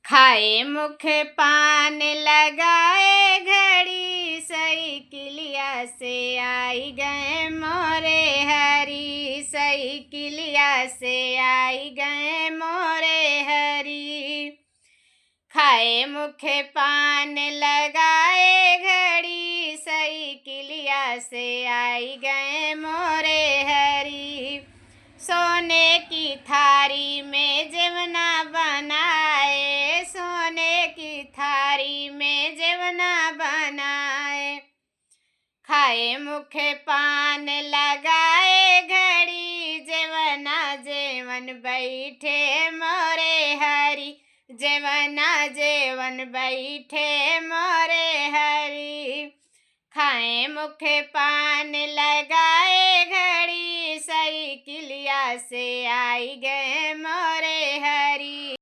खाए मुख पान लगाए घड़ी, साइकिलिया से आई गए मोरे हरी, साइकिलिया से आई गए मोरे हरी। खाए मुख पान लगाए घड़ी, साइकिलिया से आई गए मोरे हरी। सोने की थारी में जेवना बनाए, सोने की थारी में जेवना बनाए। खाए मुख पान लगाए घड़ी, जेवना जेवन बैठे मोरे हरी, जेवना जेवन बैठे मोरे हरी। खाए मुख पान लगाए घड़ी, साइकिलिया से आई गए मोरे हरी।